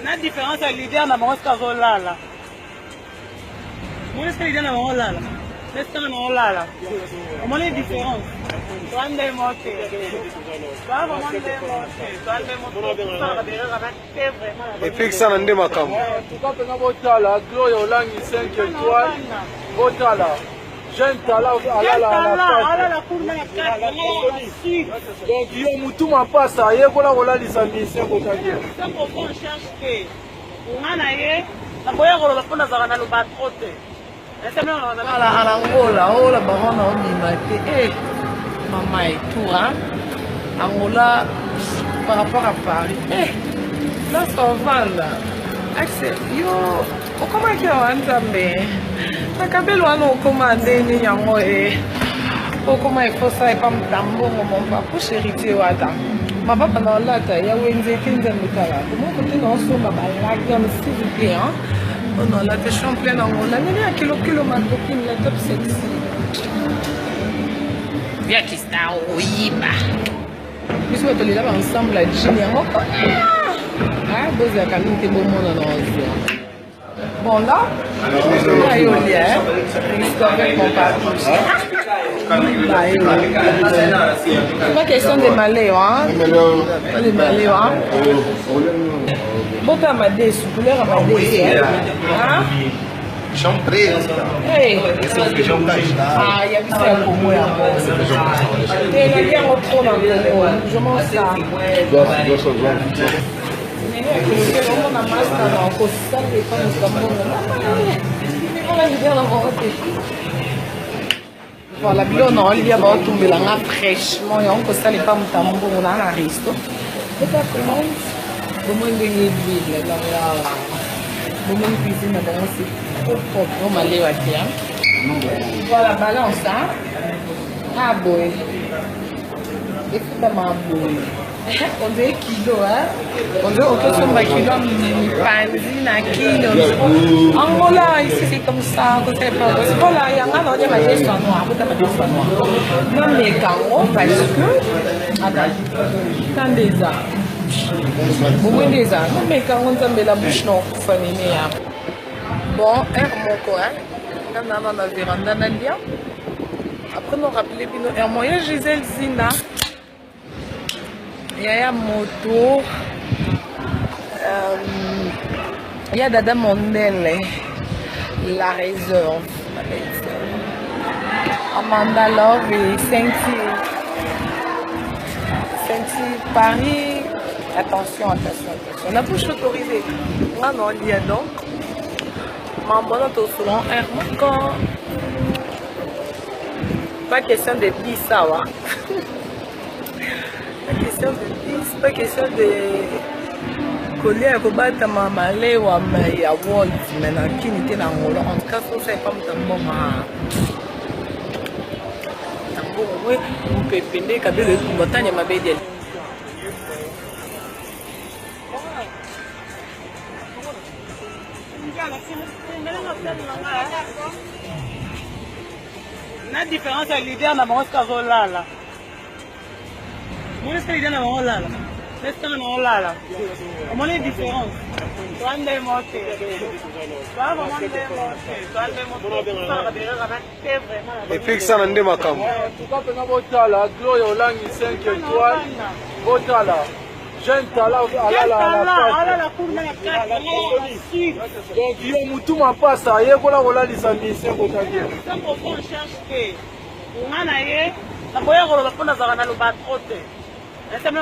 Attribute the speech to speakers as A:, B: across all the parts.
A: La différence avec l'idée na bango ska zolala. Moi est-ce l'idée na bango lala? Est-ce que na bango lala? Comment les différences? Twande mote. Toi vraiment les mote. Twande mote. Ça derrière avec vraiment.
B: Et puis ça nande makambo.
C: Tu quand on a botala, Gloria Olangi 5 étoiles. Botala. Jeune talent à la cour. Donc il y a mutu mapasa, il y a kola kola lisamisi kotadia.
A: Ça pourquoi on cherche que on a yé na boya ko la pona za na lo batrote.
D: Ala Angola, ola barona onimate. Maman et tout hein. Angola par rapport à Paris. Là ça va là. Accès yo comment que on nzambe. Nakabelo ano commandé ni yango comment il faut ça et pas mtambo mon papa chérie wata. Ma papa na lata ya wenze kinza mutala. Comment côté non so baba la gamme s'il vous plaît hein. On a la champion Angola. Nani a kilo ma copine la top sexy. Bien qui sta oiba. Nous sommes tous les là ensemble à Gini yango. Ah, vous avez quand même été bon monde dans nos. Bon là, il y a eu l'histoire avec mon papa. C'est pas question de Malais, hein? Pas de Malais, hein? Bon, tu as ma dé, couleur à ma dé, hein?
B: Feijão preto.
D: Hey.
B: Esse é o feijão castado.
D: Ah, il y a vu ça pour moi. Et il y a un trop dans le je mange ça. Voilà, bien non, il y a pas tout mélange fraîchement, et on peut ça les pas mutambo on a un resto. Et ça commence. Comment il y a d'huile là là. Comment cuisine là c'est trop propre, on va aller à voilà, balance ça. Ah boy. Et tout à ma boy. On dirait kilo, hein? On dirait autant sur ma kilo, panzi, na kilo. Angola, ici c'est comme ça, côté pas. Voilà, il y a un an, il y a ma tête noire, vous avez ma tête noire. Non, mais quand parce que. Attends, quand des ans. Beaucoup des ans. Non, mais quand on a la bouche, non, famille. Bon, mon coin. Quand on a la véranda, on a bien. Après, on a rappelé, et moyen Gisèle Zina. Il y a moto, il y a Dada Mondele, la réserve, Amanda Love et Saint-Ty Paris. Attention. La bouche autorisée. Ah non, il y a donc. Maman, on est souvent un pas question de pizza, hein. Pas question de coller à combattre ma malais ou à ma wall, mais dans qui n'était dans le en tout cas, ça c'est pas mon oui, on peut peiner quand le montagne m'a bédé.
A: La différence avec l'idée na bango ska zolala. Moi est-ce que l'idée na bango lala? Est-ce que na bango lala? Comment les différences? Twande mote. Toi vraiment les mote. Twande mote. Ça derrière avec vraiment.
B: Et puis ça nande makambo.
C: Quand on a botala, Gloria Olangi 5 étoiles. Botala. Jeune talent à la
A: cour.
C: Donc il y a mutu mapasa, il y a kola kola lisamisi kotadia.
A: Ça pourquoi on cherche que on a yé na boya ko la pona za na lo batrote. Est-ce que on a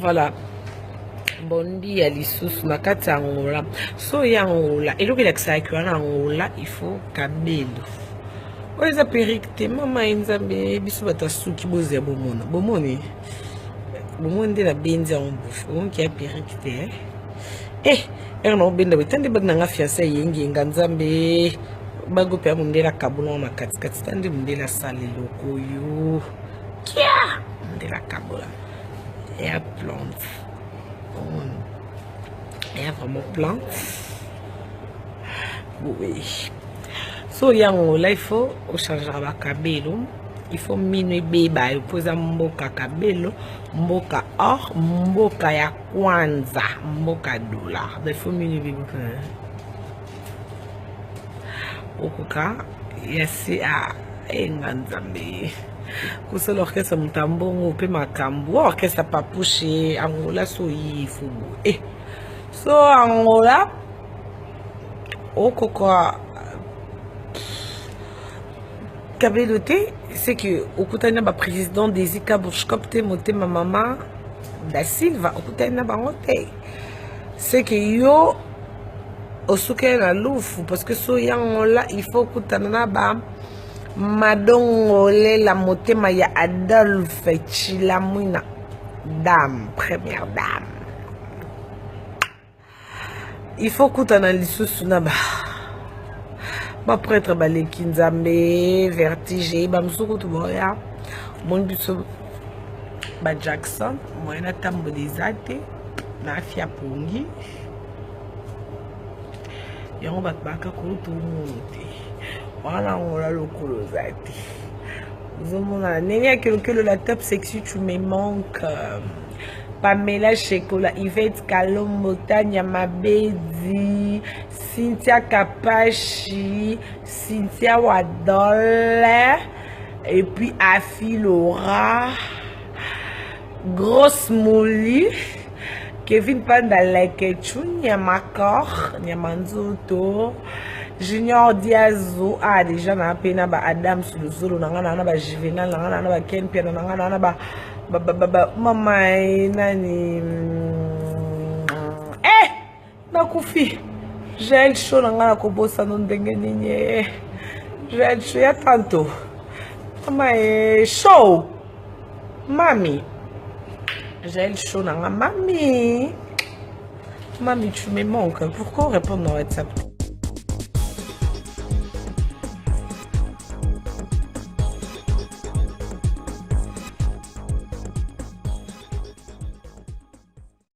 D: Voilà. Bondi ya lisusu na kati ya ngola. So ya ngola. Et lorsqu'il y a ngola, il faut kabelo. Oza perikte mama nzambe biso batasuki boze bomona. Bomoni. Bomonde na benza en bouche. On qui a perikte. Erno benda betande bagna nga fiancé yengi nganzambe. Bago pe amundela kabula na kati kati tande mundela sale loko yo. Kia mundela kabula. Et à plante. Et à vraiment plante. Oui. So yango là il faut changer la kabelo. Il faut minuit beba. Il faut mboka kabelo. Mboka or. Mboka ya kwanza. Mboka dollar. Il faut minuit beba. Okuka. Yasi a. Enganzambe. Kusala orchestre mutambongo pe makambo orchestre papuche Angola so yifu so Angola okoko kabelote c'est que okutana ba président des Ikabushkopte motema mama da Silva okutana bangote c'est que yo osuke na lufu parce que so Angola il faut okutana ba Madongole la motema ya Adolphe Chilamwina dame, première dame. Il faut koutana lisusu na ba prêtre baleki nzambe vertige ba msuku tuboya mon biso ba Jackson moyena tambo desate na afia pongi yango batbaka kutu muti. Voilà, on a le colosati. La top sexy, tu me manques. Pamela Chekola, Yvette Kalombo, Tanya Mabedi, Cynthia Kapachi, Cynthia Wadol, et puis Afi Laura, Grosse Mouli, Kevin Pandalekechou, Nyamakor, Nyamanzoto. Junior Diazo déjà na pena ba Adam Suluzulu nangana na ba Juvenal nangana na ba Ken Piano nangana na ba mama nani na kufi j'ai chaud nangana ko bossa non ndenge nini j'ai chaud ya tanto mama show mami j'ai chaud nangana mami tu me manques pourquoi répondre dans WhatsApp.